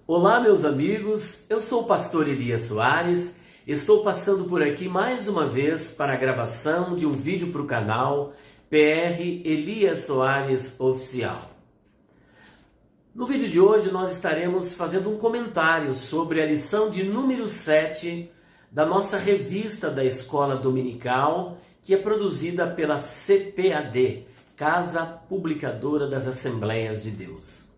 Olá, meus amigos, eu sou o pastor Elias Soares, estou passando por aqui mais uma vez para a gravação de um vídeo para o canal PR Elias Soares Oficial. No vídeo de hoje nós estaremos fazendo um comentário sobre a lição de número 7 da nossa revista da Escola Dominical, que é produzida pela CPAD, Casa Publicadora das Assembleias de Deus.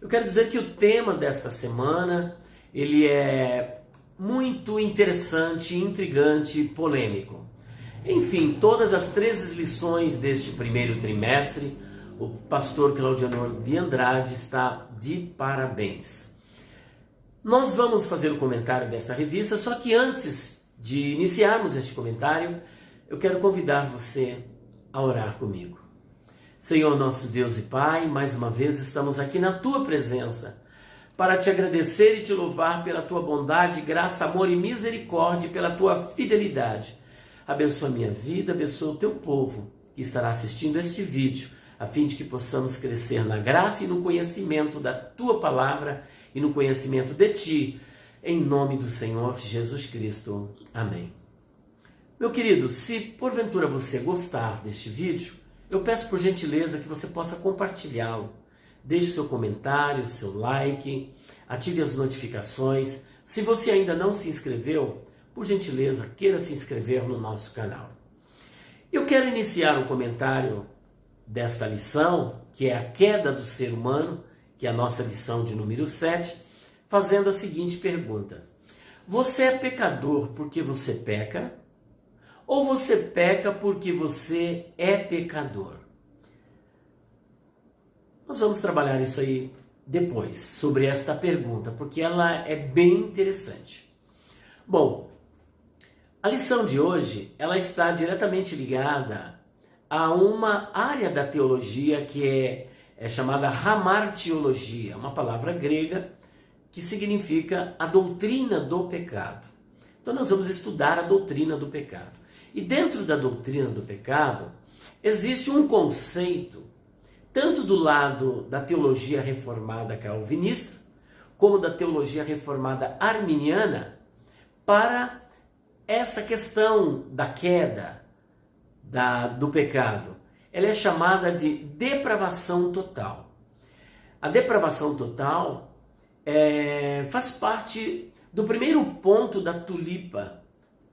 Eu quero dizer que o tema desta semana, ele é muito interessante, intrigante e polêmico. Enfim, todas as 13 lições deste primeiro trimestre, o pastor Claudianor de Andrade está de parabéns. Nós vamos fazer o comentário dessa revista, só que antes de iniciarmos este comentário, eu quero convidar você a orar comigo. Senhor nosso Deus e Pai, mais uma vez estamos aqui na Tua presença para Te agradecer e Te louvar pela Tua bondade, graça, amor e misericórdia, pela Tua fidelidade. Abençoa a minha vida, abençoa o Teu povo que estará assistindo este vídeo, a fim de que possamos crescer na graça e no conhecimento da Tua palavra e no conhecimento de Ti, em nome do Senhor Jesus Cristo. Amém. Meu querido, se porventura você gostar deste vídeo, eu peço por gentileza que você possa compartilhá-lo. Deixe seu comentário, seu like, ative as notificações. Se você ainda não se inscreveu, por gentileza, queira se inscrever no nosso canal. Eu quero iniciar o comentário desta lição, que é a queda do ser humano, que é a nossa lição de número 7, fazendo a seguinte pergunta: você é pecador porque você peca? Ou você peca porque você é pecador? Nós vamos trabalhar isso aí depois, sobre esta pergunta, porque ela é bem interessante. Bom, a lição de hoje, ela está diretamente ligada a uma área da teologia que é chamada hamartiologia, uma palavra grega que significa a doutrina do pecado. Então nós vamos estudar a doutrina do pecado. E dentro da doutrina do pecado, existe um conceito, tanto do lado da teologia reformada calvinista, como da teologia reformada arminiana, para essa questão da queda do pecado. Ela é chamada de depravação total. A depravação total faz parte do primeiro ponto da tulipa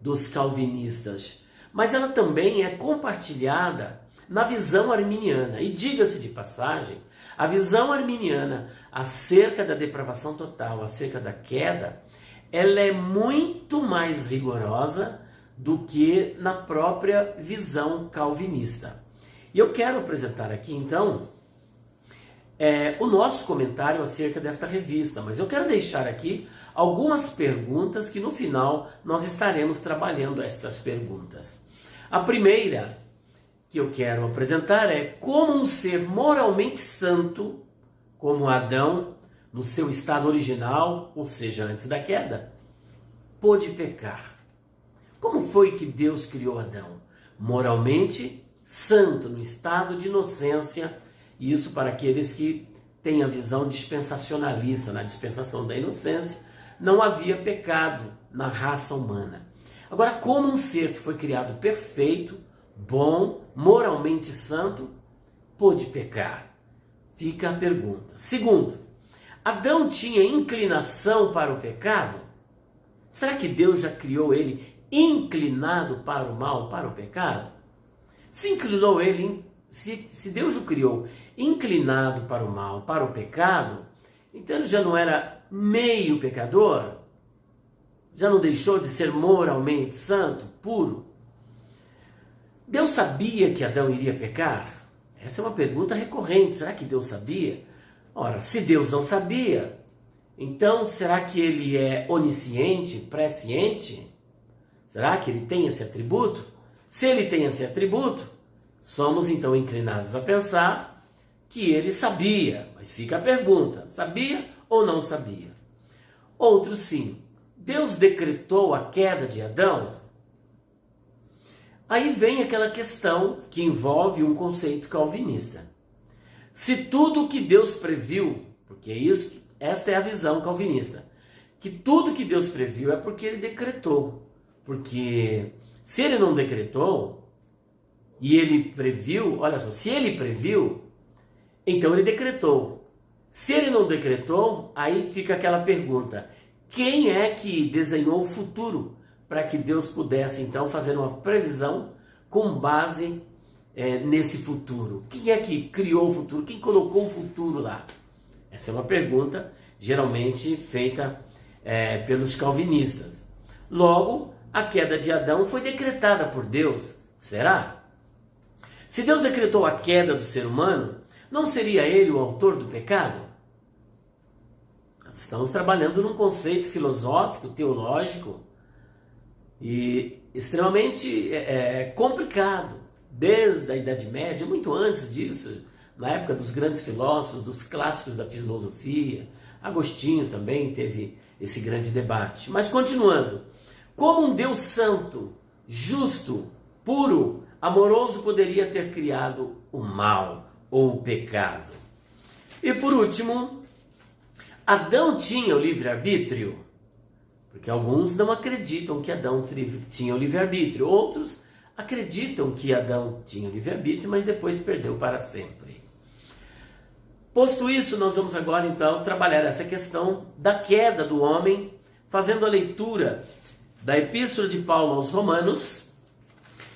dos calvinistas, mas ela também é compartilhada na visão arminiana. E diga-se de passagem, a visão arminiana acerca da depravação total, acerca da queda, ela é muito mais rigorosa do que na própria visão calvinista. E eu quero apresentar aqui, então, o nosso comentário acerca desta revista, mas eu quero deixar aqui algumas perguntas que no final nós estaremos trabalhando estas perguntas. A primeira que eu quero apresentar é: como um ser moralmente santo, como Adão, no seu estado original, ou seja, antes da queda, pôde pecar? Como foi que Deus criou Adão? Moralmente santo, no estado de inocência, e isso para aqueles que têm a visão dispensacionalista, na dispensação da inocência, não havia pecado na raça humana. Agora, como um ser que foi criado perfeito, bom, moralmente santo, pôde pecar? Fica a pergunta. Segundo, Adão tinha inclinação para o pecado? Será que Deus já criou ele inclinado para o mal, para o pecado? Se inclinou ele, se Deus o criou inclinado para o mal, para o pecado, então ele já não era meio pecador? Já não deixou de ser moralmente santo, puro? Deus sabia que Adão iria pecar? Essa é uma pergunta recorrente. Será que Deus sabia? Ora, se Deus não sabia, então será que ele é onisciente, presciente? Será que ele tem esse atributo? Se ele tem esse atributo, somos então inclinados a pensar que ele sabia. Mas fica a pergunta: sabia ou não sabia? Outro sim. Deus decretou a queda de Adão? Aí vem aquela questão que envolve um conceito calvinista. Se tudo o que Deus previu, porque isso Esta é a visão calvinista. Que tudo que Deus previu é porque ele decretou. Porque se ele não decretou, e ele previu, olha só, se ele previu, então ele decretou. Se ele não decretou, aí fica aquela pergunta: quem é que desenhou o futuro para que Deus pudesse então fazer uma previsão com base nesse futuro? Quem é que criou o futuro? Quem colocou o futuro lá? Essa é uma pergunta geralmente feita pelos calvinistas. Logo, a queda de Adão foi decretada por Deus. Será? Se Deus decretou a queda do ser humano, não seria ele o autor do pecado? Nós estamos trabalhando num conceito filosófico, teológico e extremamente complicado. Desde a Idade Média, muito antes disso, na época dos grandes filósofos, dos clássicos da filosofia, Agostinho também teve esse grande debate. Mas continuando, como um Deus santo, justo, puro, amoroso poderia ter criado o mal ou o pecado? E por último, Adão tinha o livre-arbítrio? Porque alguns não acreditam que Adão tinha o livre-arbítrio, outros acreditam que Adão tinha o livre-arbítrio, mas depois perdeu para sempre. Posto isso, nós vamos agora então trabalhar essa questão da queda do homem, fazendo a leitura da Epístola de Paulo aos Romanos,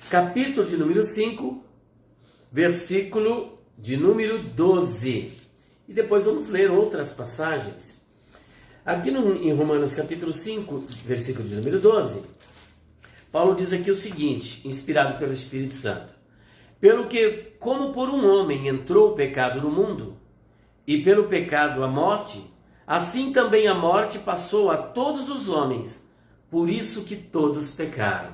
capítulo de número 5, versículo de número 12. E depois vamos ler outras passagens. Aqui em Romanos capítulo 5, versículo de número 12, Paulo diz aqui o seguinte, inspirado pelo Espírito Santo: pelo que, como por um homem entrou o pecado no mundo, e pelo pecado a morte, assim também a morte passou a todos os homens, por isso que todos pecaram.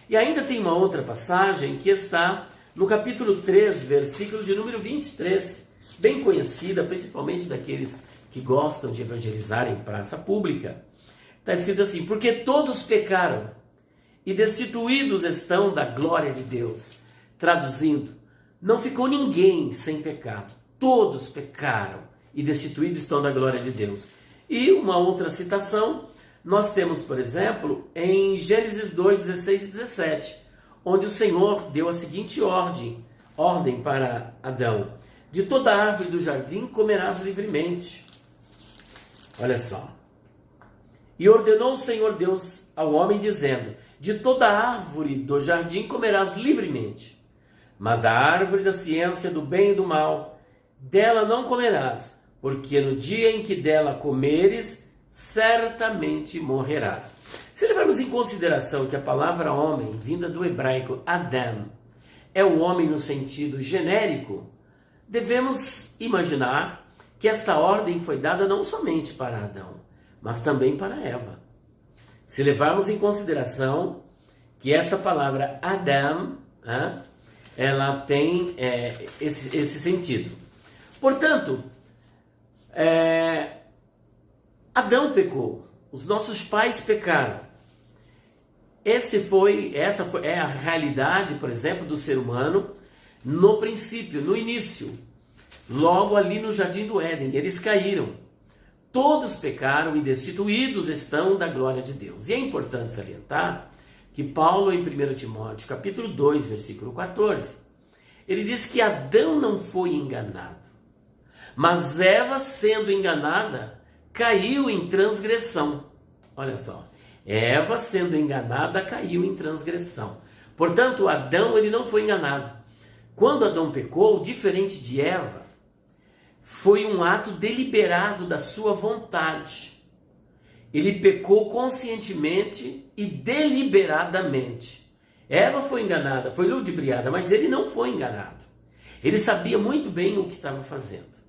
E ainda tem uma outra passagem que está no capítulo 3, versículo de número 23, bem conhecida, principalmente daqueles que gostam de evangelizar em praça pública. Está escrito assim: porque todos pecaram e destituídos estão da glória de Deus. Traduzindo, não ficou ninguém sem pecado. Todos pecaram e destituídos estão da glória de Deus. E uma outra citação, nós temos, por exemplo, em Gênesis 2, 16 e 17, onde o Senhor deu a seguinte ordem para Adão: de toda árvore do jardim comerás livremente. Olha só. E ordenou o Senhor Deus ao homem, dizendo: de toda árvore do jardim comerás livremente, mas da árvore da ciência do bem e do mal, dela não comerás, porque no dia em que dela comeres, certamente morrerás. Se levarmos em consideração que a palavra homem, vinda do hebraico Adam, é o homem no sentido genérico, devemos imaginar que esta ordem foi dada não somente para Adão, mas também para Eva. Se levarmos em consideração que esta palavra Adam, ela tem esse sentido. Portanto, Adão pecou, os nossos pais pecaram. Essa é a realidade, por exemplo, do ser humano no princípio, no início, logo ali no Jardim do Éden. Eles caíram. Todos pecaram e destituídos estão da glória de Deus. E é importante salientar que Paulo, em 1 Timóteo, capítulo 2, versículo 14, ele diz que Adão não foi enganado, mas Eva, sendo enganada, caiu em transgressão. Olha só, Eva, sendo enganada, caiu em transgressão. Portanto, Adão, ele não foi enganado. Quando Adão pecou, diferente de Eva, foi um ato deliberado da sua vontade. Ele pecou conscientemente e deliberadamente. Eva foi enganada, foi ludibriada, mas ele não foi enganado. Ele sabia muito bem o que estava fazendo.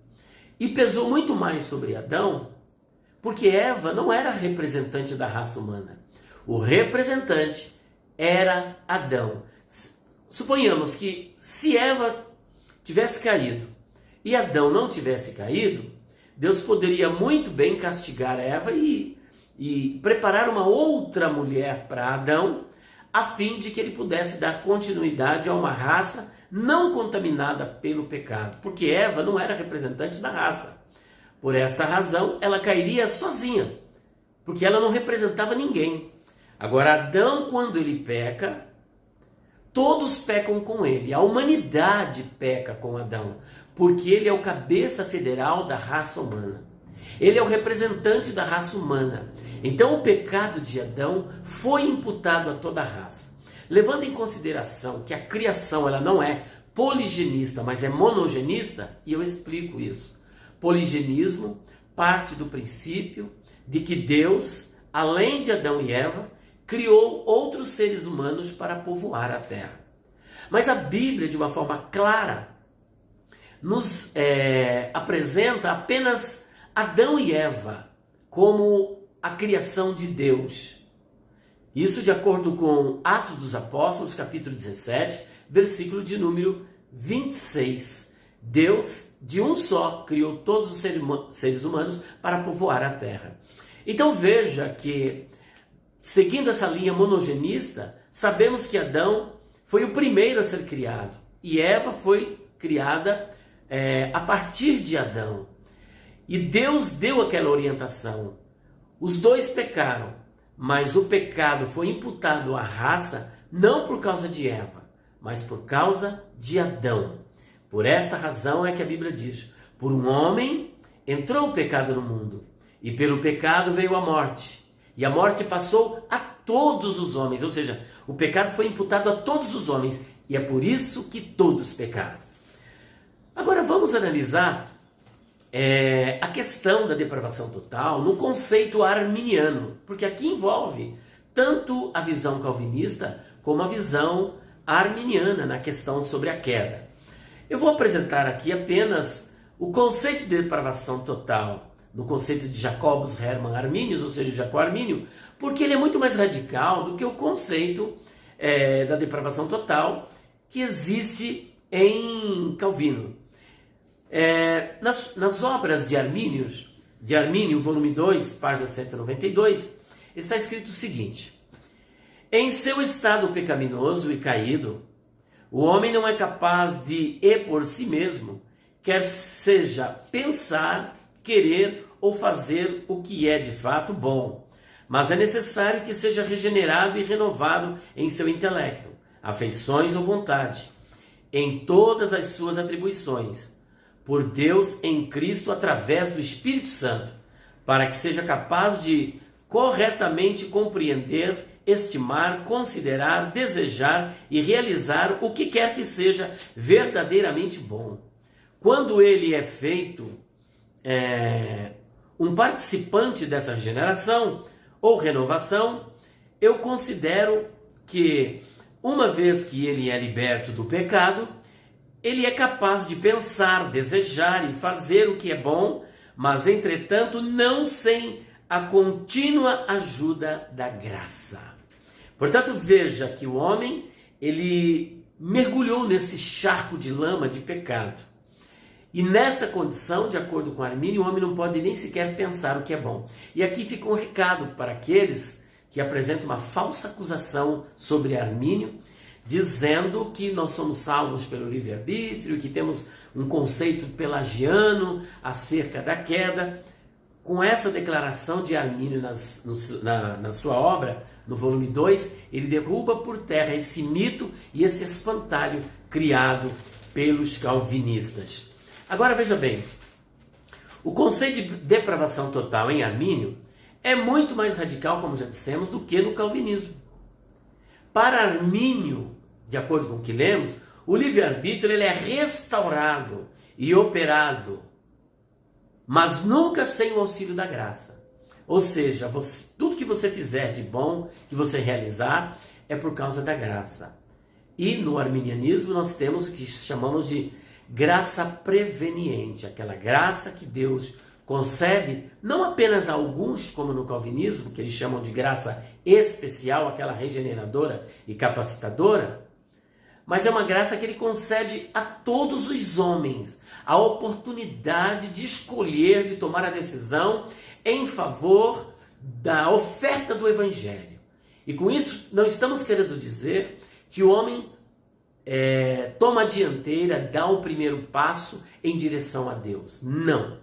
E pesou muito mais sobre Adão, porque Eva não era representante da raça humana. O representante era Adão. Suponhamos que se Eva tivesse caído e Adão não tivesse caído, Deus poderia muito bem castigar Eva e preparar uma outra mulher para Adão, a fim de que ele pudesse dar continuidade a uma raça não contaminada pelo pecado, porque Eva não era representante da raça. Por esta razão, ela cairia sozinha, porque ela não representava ninguém. Agora, Adão, quando ele peca, todos pecam com ele. A humanidade peca com Adão, porque ele é o cabeça federal da raça humana. Ele é o representante da raça humana. Então, o pecado de Adão foi imputado a toda a raça. Levando em consideração que a criação ela não é poligenista, mas é monogenista, e eu explico isso. Poligenismo parte do princípio de que Deus, além de Adão e Eva, criou outros seres humanos para povoar a terra. Mas a Bíblia, de uma forma clara, nos apresenta apenas Adão e Eva como a criação de Deus. Isso de acordo com Atos dos Apóstolos, capítulo 17, versículo de número 26. Deus, de um só, criou todos os seres humanos para povoar a terra. Então veja que, seguindo essa linha monogenista, sabemos que Adão foi o primeiro a ser criado e Eva foi criada a partir de Adão. E Deus deu aquela orientação. Os dois pecaram, mas o pecado foi imputado à raça não por causa de Eva, mas por causa de Adão. Por essa razão é que a Bíblia diz: por um homem entrou o pecado no mundo, e pelo pecado veio a morte. E a morte passou a todos os homens, ou seja, o pecado foi imputado a todos os homens, e é por isso que todos pecaram. Agora vamos analisar a questão da depravação total no conceito arminiano, porque aqui envolve tanto a visão calvinista como a visão arminiana na questão sobre a queda. Eu vou apresentar aqui apenas o conceito de depravação total, no conceito de Jacobus Hermann Arminius, ou seja, Jacó Armínio, porque ele é muito mais radical do que o conceito da depravação total que existe em Calvino. Nas obras de Armínio, volume 2, página 192, está escrito o seguinte: em seu estado pecaminoso e caído, o homem não é capaz de por si mesmo, quer seja pensar, querer ou fazer o que é de fato bom, mas é necessário que seja regenerado e renovado em seu intelecto, afeições ou vontade, em todas as suas atribuições, por Deus em Cristo através do Espírito Santo, para que seja capaz de corretamente compreender, estimar, considerar, desejar e realizar o que quer que seja verdadeiramente bom. Quando ele é feito um participante dessa regeneração ou renovação, eu considero que, uma vez que ele é liberto do pecado, ele é capaz de pensar, desejar e fazer o que é bom, mas, entretanto, não sem a contínua ajuda da graça. Portanto, veja que o homem, ele mergulhou nesse charco de lama de pecado. E nesta condição, de acordo com Armínio, o homem não pode nem sequer pensar o que é bom. E aqui fica um recado para aqueles que apresentam uma falsa acusação sobre Armínio, dizendo que nós somos salvos pelo livre-arbítrio, que temos um conceito pelagiano acerca da queda. Com essa declaração de Armínio na sua obra, no volume 2, ele derruba por terra esse mito e esse espantalho criado pelos calvinistas. Agora veja bem, o conceito de depravação total em Armínio é muito mais radical, como já dissemos, do que no calvinismo. Para Armínio, de acordo com o que lemos, o livre-arbítrio ele é restaurado e operado, mas nunca sem o auxílio da graça. Ou seja, tudo que você fizer de bom, que você realizar, é por causa da graça. E no arminianismo nós temos o que chamamos de graça preveniente, aquela graça que Deus concede não apenas a alguns, como no calvinismo, que eles chamam de graça especial, aquela regeneradora e capacitadora, mas é uma graça que ele concede a todos os homens, a oportunidade de escolher, de tomar a decisão em favor da oferta do Evangelho. E com isso, não estamos querendo dizer que o homem toma a dianteira, dá o primeiro passo em direção a Deus. Não.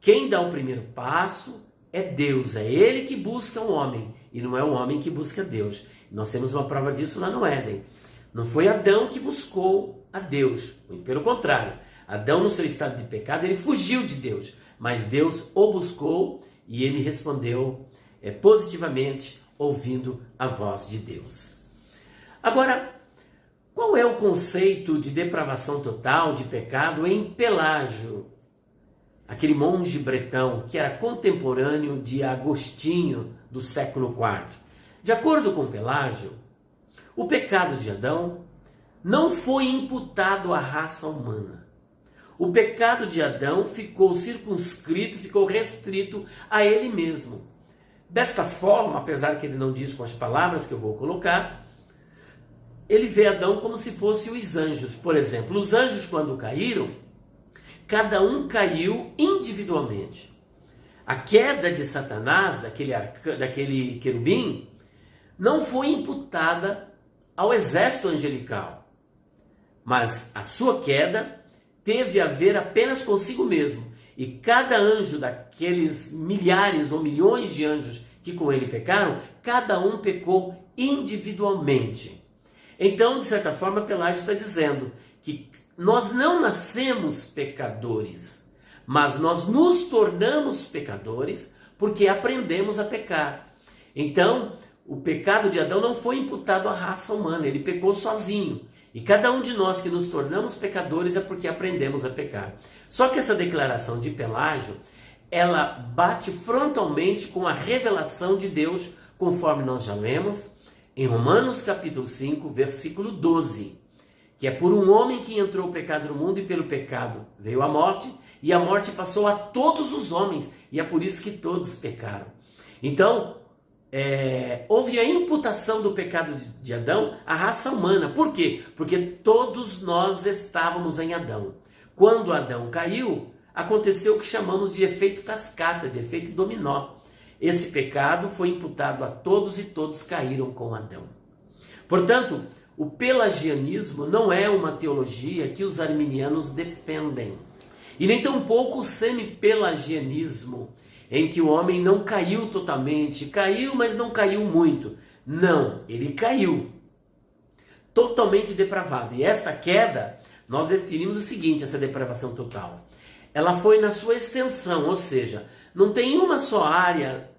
quem dá o primeiro passo é Deus, é Ele que busca o homem, e não é o homem que busca Deus. Nós temos uma prova disso lá no Éden. Não foi Adão que buscou a Deus, muito pelo contrário. Adão, no seu estado de pecado, ele fugiu de Deus, mas Deus o buscou e ele respondeu positivamente, ouvindo a voz de Deus. Agora, qual é o conceito de depravação total, de pecado em Pelágio? Aquele monge bretão que era contemporâneo de Agostinho do século IV. De acordo com Pelágio, o pecado de Adão não foi imputado à raça humana. O pecado de Adão ficou circunscrito, ficou restrito a ele mesmo. Desta forma, apesar que ele não diz com as palavras que eu vou colocar, ele vê Adão como se fossem os anjos. Por exemplo, os anjos quando caíram, cada um caiu individualmente. A queda de Satanás, daquele querubim, não foi imputada ao exército angelical, mas a sua queda teve a ver apenas consigo mesmo. E cada anjo daqueles milhares ou milhões de anjos que com ele pecaram, cada um pecou individualmente. Então, de certa forma, Pelágio está dizendo que nós não nascemos pecadores, mas nós nos tornamos pecadores porque aprendemos a pecar. Então, o pecado de Adão não foi imputado à raça humana, ele pecou sozinho. E cada um de nós que nos tornamos pecadores é porque aprendemos a pecar. Só que essa declaração de Pelágio, ela bate frontalmente com a revelação de Deus, conforme nós já lemos em Romanos capítulo 5, versículo 12. Que é por um homem que entrou o pecado no mundo e pelo pecado veio a morte, e a morte passou a todos os homens, e é por isso que todos pecaram. Então, houve a imputação do pecado de Adão à raça humana. Por quê? Porque todos nós estávamos em Adão. Quando Adão caiu, aconteceu o que chamamos de efeito cascata, de efeito dominó. Esse pecado foi imputado a todos e todos caíram com Adão. Portanto, o pelagianismo não é uma teologia que os arminianos defendem. E nem tampouco o semi-pelagianismo, em que o homem não caiu totalmente, caiu, mas não caiu muito. Não, ele caiu. Totalmente depravado. E essa queda, nós definimos o seguinte, essa depravação total. Ela foi na sua extensão, ou seja, não tem uma só área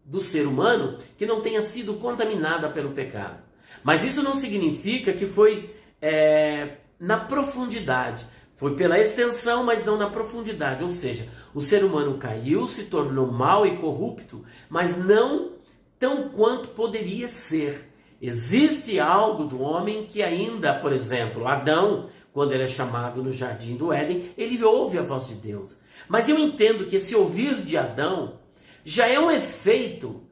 do ser humano que não tenha sido contaminada pelo pecado. Mas isso não significa que foi na profundidade. Foi pela extensão, mas não na profundidade. Ou seja, o ser humano caiu, se tornou mau e corrupto, mas não tão quanto poderia ser. Existe algo do homem que ainda, por exemplo, Adão, quando ele é chamado no jardim do Éden, ele ouve a voz de Deus. Mas eu entendo que esse ouvir de Adão já é um efeito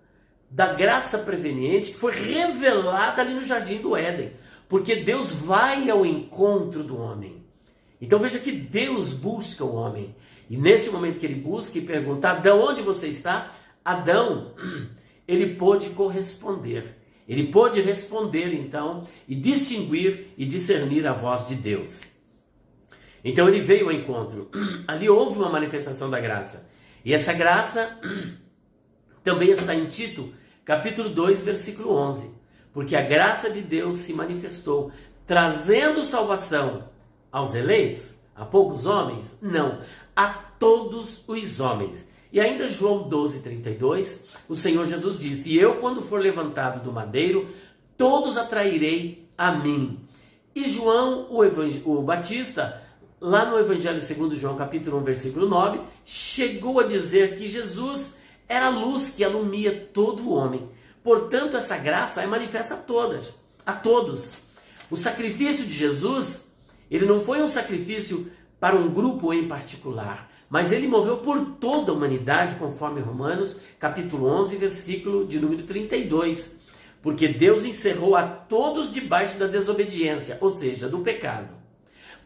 da graça preveniente que foi revelada ali no jardim do Éden. Porque Deus vai ao encontro do homem. Então veja que Deus busca o homem. E nesse momento que ele busca e pergunta, Adão, onde você está? Adão, ele pôde corresponder. Ele pôde responder então e distinguir e discernir a voz de Deus. Então ele veio ao encontro. Ali houve uma manifestação da graça. E essa graça também está em Tito, capítulo 2, versículo 11. Porque a graça de Deus se manifestou, trazendo salvação aos eleitos, a poucos homens? Não, a todos os homens. E ainda João 12, 32, o Senhor Jesus disse, e eu quando for levantado do madeiro, todos atrairei a mim. E João, o Batista, lá no Evangelho segundo João, capítulo 1, versículo 9, chegou a dizer que Jesus era a luz que alumia todo o homem. Portanto, essa graça é manifesta a todos. O sacrifício de Jesus, ele não foi um sacrifício para um grupo em particular, mas ele morreu por toda a humanidade, conforme Romanos, capítulo 11, versículo de número 32. Porque Deus encerrou a todos debaixo da desobediência, ou seja, do pecado,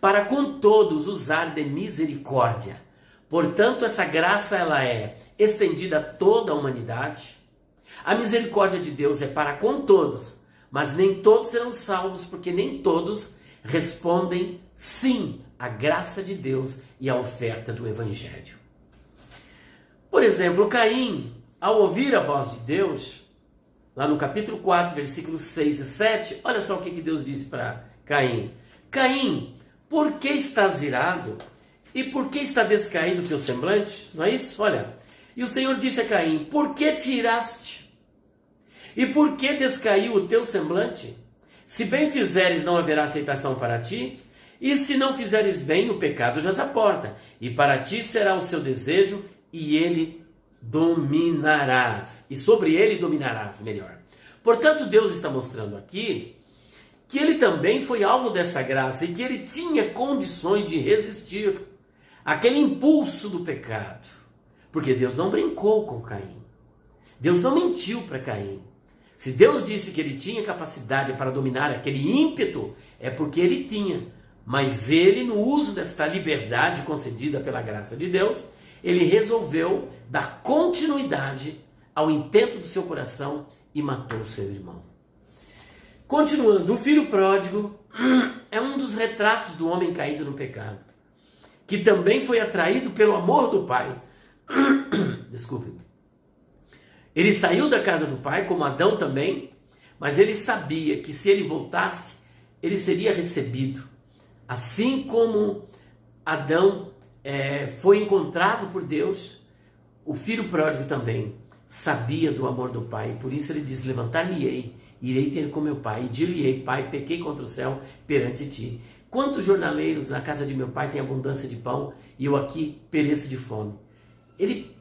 para com todos usar de misericórdia. Portanto, essa graça ela é estendida a toda a humanidade. A misericórdia de Deus é para com todos, mas nem todos serão salvos, porque nem todos respondem sim à graça de Deus e à oferta do Evangelho. Por exemplo, Caim, ao ouvir a voz de Deus, lá no capítulo 4, versículos 6 e 7, olha só o que Deus disse para Caim. Caim, por que estás irado? E por que está descaído o teu semblante? Não é isso? Olha. E o Senhor disse a Caim, por que te iraste? E por que descaiu o teu semblante? Se bem fizeres, não haverá aceitação para ti. E se não fizeres bem, o pecado jaz à porta. E para ti será o seu desejo, e ele dominarás. E sobre ele dominarás, melhor. Portanto, Deus está mostrando aqui que ele também foi alvo dessa graça e que ele tinha condições de resistir àquele impulso do pecado. Porque Deus não brincou com Caim. Deus não mentiu para Caim. Se Deus disse que ele tinha capacidade para dominar aquele ímpeto, é porque ele tinha. Mas ele, no uso desta liberdade concedida pela graça de Deus, ele resolveu dar continuidade ao intento do seu coração e matou o seu irmão. Continuando, o filho pródigo é um dos retratos do homem caído no pecado, que também foi atraído pelo amor do pai. Desculpe. Ele saiu da casa do pai, como Adão também, mas ele sabia que se ele voltasse, ele seria recebido. Assim como Adão foi encontrado por Deus, o filho pródigo também sabia do amor do pai. Por isso ele diz, levantar-me-ei, irei ter com meu pai, e dir-lhe-ei, pai, pequei contra o céu perante ti. Quantos jornaleiros na casa de meu pai têm abundância de pão, e eu aqui pereço de fome? Ele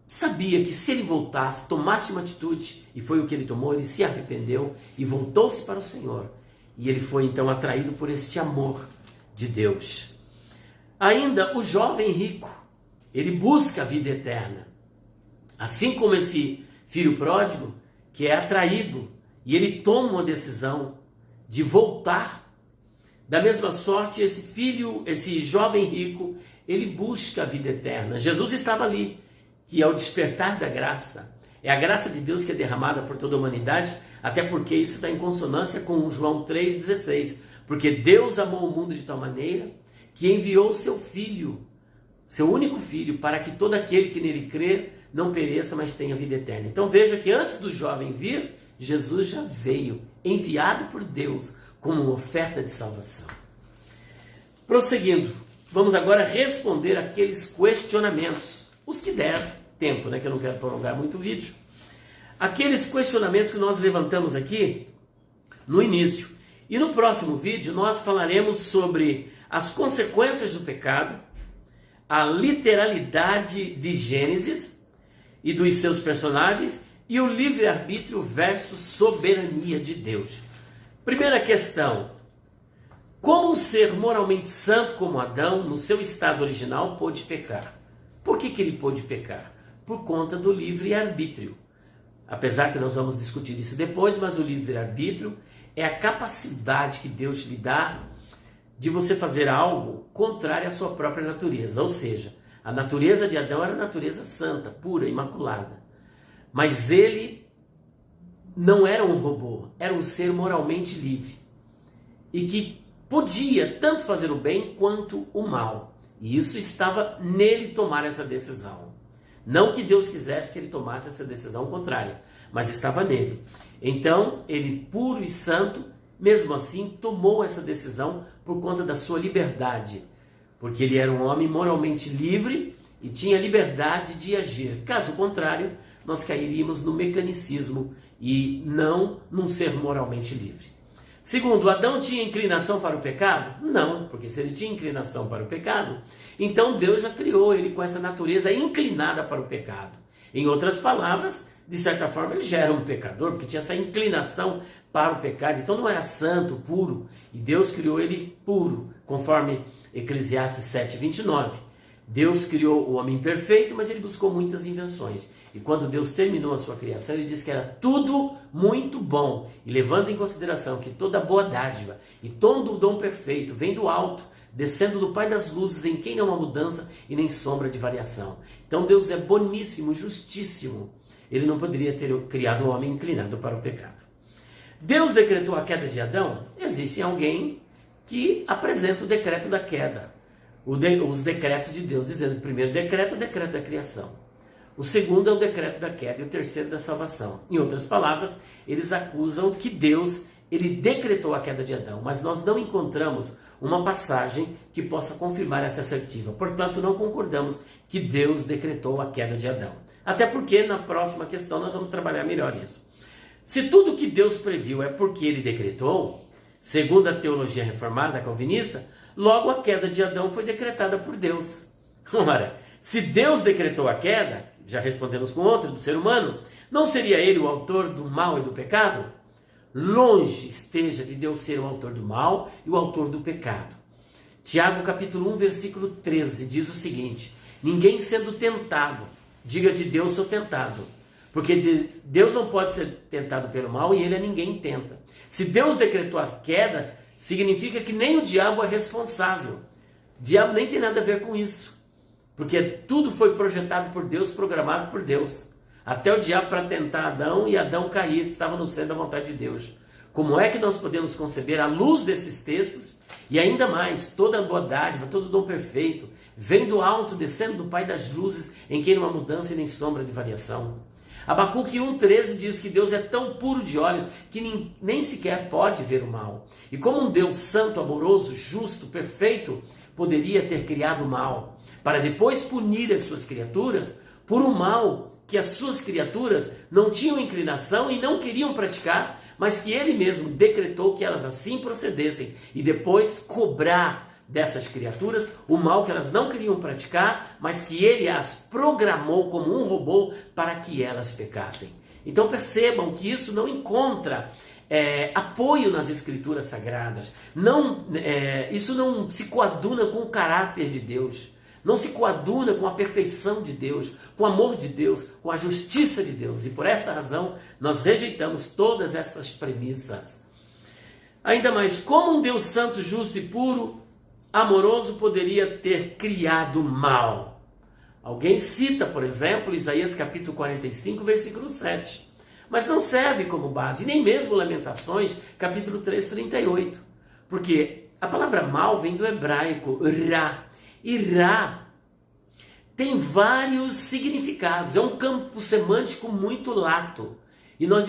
sabia que se ele voltasse, tomasse uma atitude, e foi o que ele tomou, ele se arrependeu e voltou-se para o Senhor. E ele foi então atraído por este amor de Deus. Ainda o jovem rico, ele busca a vida eterna. Assim como esse filho pródigo, que é atraído, e ele toma uma decisão de voltar. Da mesma sorte, esse jovem rico, ele busca a vida eterna. Jesus estava ali, que é o despertar da graça. É a graça de Deus que é derramada por toda a humanidade, até porque isso está em consonância com João 3,16. Porque Deus amou o mundo de tal maneira que enviou o seu Filho, seu único Filho, para que todo aquele que nele crer não pereça, mas tenha vida eterna. Então veja que antes do jovem vir, Jesus já veio, enviado por Deus, como uma oferta de salvação. Prosseguindo, vamos agora responder aqueles questionamentos, os que der tempo, que eu não quero prolongar muito o vídeo. Aqueles questionamentos que nós levantamos aqui no início. E no próximo vídeo nós falaremos sobre as consequências do pecado, a literalidade de Gênesis e dos seus personagens e o livre-arbítrio versus soberania de Deus. Primeira questão: como um ser moralmente santo como Adão, no seu estado original, pôde pecar? Por que ele pôde pecar? Por conta do livre-arbítrio. Apesar que nós vamos discutir isso depois, mas o livre-arbítrio é a capacidade que Deus lhe dá de você fazer algo contrário à sua própria natureza. Ou seja, a natureza de Adão era a natureza santa, pura, imaculada. Mas ele não era um robô, era um ser moralmente livre. E que podia tanto fazer o bem quanto o mal. E isso estava nele tomar essa decisão. Não que Deus quisesse que ele tomasse essa decisão contrária, mas estava nele. Então, ele puro e santo, mesmo assim, tomou essa decisão por conta da sua liberdade. Porque ele era um homem moralmente livre e tinha liberdade de agir. Caso contrário, nós cairíamos no mecanicismo e não num ser moralmente livre. Segundo, Adão tinha inclinação para o pecado? Não, porque se ele tinha inclinação para o pecado, então Deus já criou ele com essa natureza inclinada para o pecado. Em outras palavras, de certa forma, ele já era um pecador, porque tinha essa inclinação para o pecado, então não era santo, puro, e Deus criou ele puro, conforme Eclesiastes 7:29. Deus criou o homem perfeito, mas ele buscou muitas invenções. E quando Deus terminou a sua criação, ele disse que era tudo muito bom. E levando em consideração que toda boa dádiva e todo o dom perfeito vem do alto, descendo do Pai das luzes, em quem não há mudança e nem sombra de variação. Então Deus é boníssimo, justíssimo. Ele não poderia ter criado um homem inclinado para o pecado. Deus decretou a queda de Adão? Existe alguém que apresenta o decreto da queda. Os decretos de Deus, dizendo o primeiro decreto, o decreto da criação. O segundo é o decreto da queda e o terceiro da salvação. Em outras palavras, eles acusam que Deus ele decretou a queda de Adão, mas nós não encontramos uma passagem que possa confirmar essa assertiva. Portanto, não concordamos que Deus decretou a queda de Adão. Até porque na próxima questão nós vamos trabalhar melhor isso. Se tudo que Deus previu é porque ele decretou, segundo a teologia reformada calvinista, logo a queda de Adão foi decretada por Deus. Ora, se Deus decretou a queda, já respondemos com outra, do ser humano, não seria ele o autor do mal e do pecado? Longe esteja de Deus ser o autor do mal e o autor do pecado. Tiago capítulo 1, versículo 13, diz o seguinte: ninguém sendo tentado, diga de Deus sou tentado, porque Deus não pode ser tentado pelo mal e ele a ninguém tenta. Se Deus decretou a queda, significa que nem o diabo é responsável. O diabo nem tem nada a ver com isso, porque tudo foi projetado por Deus, programado por Deus. Até o diabo para tentar Adão e Adão cair, estava no centro da vontade de Deus. Como é que nós podemos conceber, à luz desses textos, e ainda mais, toda a boa dádiva, todo o dom perfeito, vem do alto, descendo do Pai das luzes, em quem não há mudança e nem sombra de variação. Abacuque 1,13 diz que Deus é tão puro de olhos que nem sequer pode ver o mal. E como um Deus santo, amoroso, justo, perfeito, poderia ter criado o mal, para depois punir as suas criaturas por um mal que as suas criaturas não tinham inclinação e não queriam praticar, mas que ele mesmo decretou que elas assim procedessem, e depois cobrar dessas criaturas o mal que elas não queriam praticar, mas que ele as programou como um robô para que elas pecassem. Então percebam que isso não encontra apoio nas escrituras sagradas, isso não se coaduna com o caráter de Deus, não se coaduna com a perfeição de Deus, com o amor de Deus, com a justiça de Deus. E por esta razão nós rejeitamos todas essas premissas. Ainda mais, como um Deus santo, justo e puro, amoroso, poderia ter criado mal? Alguém cita, por exemplo, Isaías capítulo 45, versículo 7. Mas não serve como base, nem mesmo Lamentações, capítulo 3, 38. Porque a palavra mal vem do hebraico, ra. E Ra tem vários significados, é um campo semântico muito lato. E nós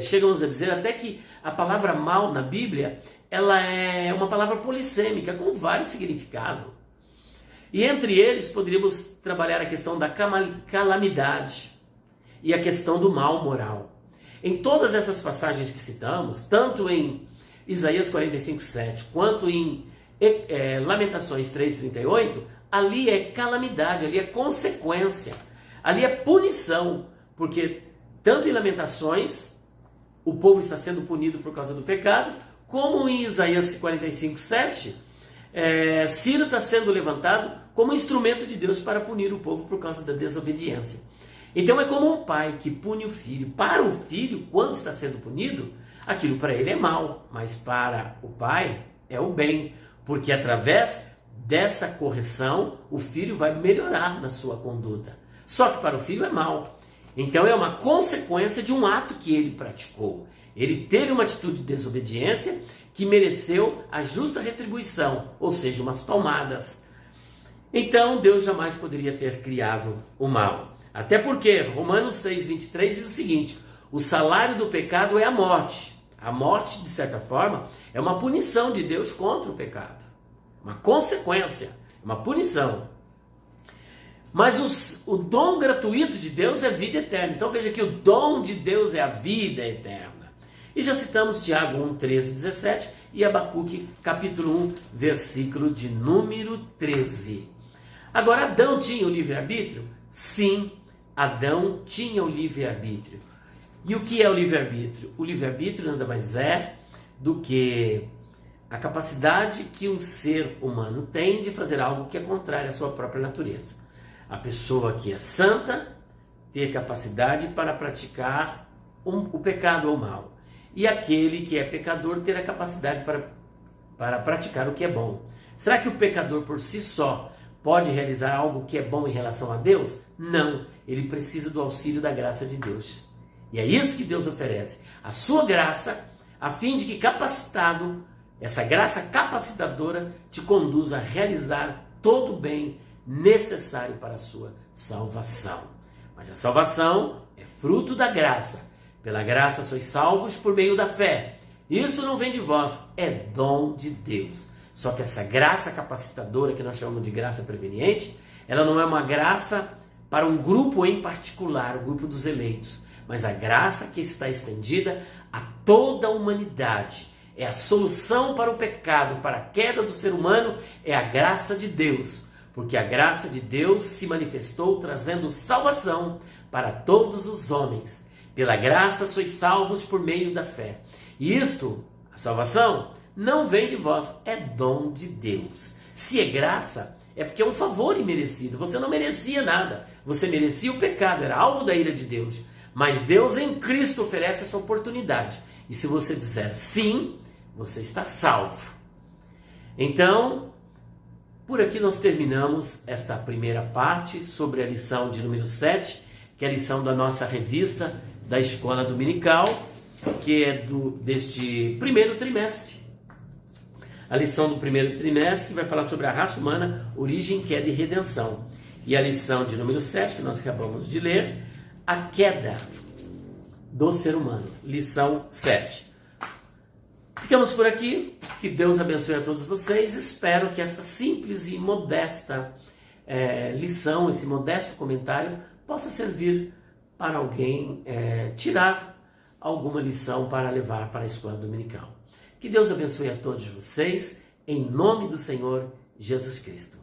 chegamos a dizer até que a palavra mal na Bíblia, ela é uma palavra polissêmica, com vários significados. E entre eles poderíamos trabalhar a questão da calamidade e a questão do mal moral. Em todas essas passagens que citamos, tanto em Isaías 45, 7, quanto em Lamentações 3,38, ali é calamidade, ali é consequência, ali é punição, porque tanto em Lamentações o povo está sendo punido por causa do pecado, como em Isaías 45, 7, Ciro está sendo levantado como instrumento de Deus para punir o povo por causa da desobediência. Então é como um pai que pune o filho. Para o filho, quando está sendo punido, aquilo para ele é mal, mas para o pai é o bem, porque através dessa correção, o filho vai melhorar na sua conduta. Só que para o filho é mal. Então é uma consequência de um ato que ele praticou. Ele teve uma atitude de desobediência que mereceu a justa retribuição, ou seja, umas palmadas. Então Deus jamais poderia ter criado o mal. Até porque Romanos 6,23 diz o seguinte: o salário do pecado é a morte. A morte, de certa forma, é uma punição de Deus contra o pecado. Uma consequência, uma punição. Mas o dom gratuito de Deus é vida eterna. Então veja que o dom de Deus é a vida eterna. E já citamos Tiago 1, 13, 17 e Abacuque capítulo 1, versículo de número 13. Agora, Adão tinha o livre-arbítrio? Sim, Adão tinha o livre-arbítrio. E o que é o livre-arbítrio? O livre-arbítrio nada mais é do que a capacidade que um ser humano tem de fazer algo que é contrário à sua própria natureza. A pessoa que é santa tem capacidade para praticar o pecado ou o mal. E aquele que é pecador ter a capacidade para praticar o que é bom. Será que o pecador por si só pode realizar algo que é bom em relação a Deus? Não, ele precisa do auxílio da graça de Deus. E é isso que Deus oferece, a sua graça, a fim de que capacitado, essa graça capacitadora te conduza a realizar todo o bem necessário para a sua salvação. Mas a salvação é fruto da graça. Pela graça sois salvos por meio da fé. Isso não vem de vós, é dom de Deus. Só que essa graça capacitadora, que nós chamamos de graça preveniente, ela não é uma graça para um grupo em particular, o grupo dos eleitos, mas a graça que está estendida a toda a humanidade. É a solução para o pecado, para a queda do ser humano, é a graça de Deus. Porque a graça de Deus se manifestou trazendo salvação para todos os homens. Pela graça sois salvos por meio da fé. E isto, a salvação, não vem de vós, é dom de Deus. Se é graça, é porque é um favor imerecido. Você não merecia nada. Você merecia o pecado, era alvo da ira de Deus. Mas Deus em Cristo oferece essa oportunidade. E se você disser sim, você está salvo. Então, por aqui nós terminamos esta primeira parte sobre a lição de número 7, que é a lição da nossa revista da Escola Dominical, que é deste primeiro trimestre. A lição do primeiro trimestre que vai falar sobre a raça humana, origem, queda e redenção. E a lição de número 7, que nós acabamos de ler, a queda do ser humano. Lição 7. Ficamos por aqui. Que Deus abençoe a todos vocês. Espero que essa simples e modesta lição, esse modesto comentário, possa servir para alguém tirar alguma lição para levar para a escola dominical. Que Deus abençoe a todos vocês, em nome do Senhor Jesus Cristo.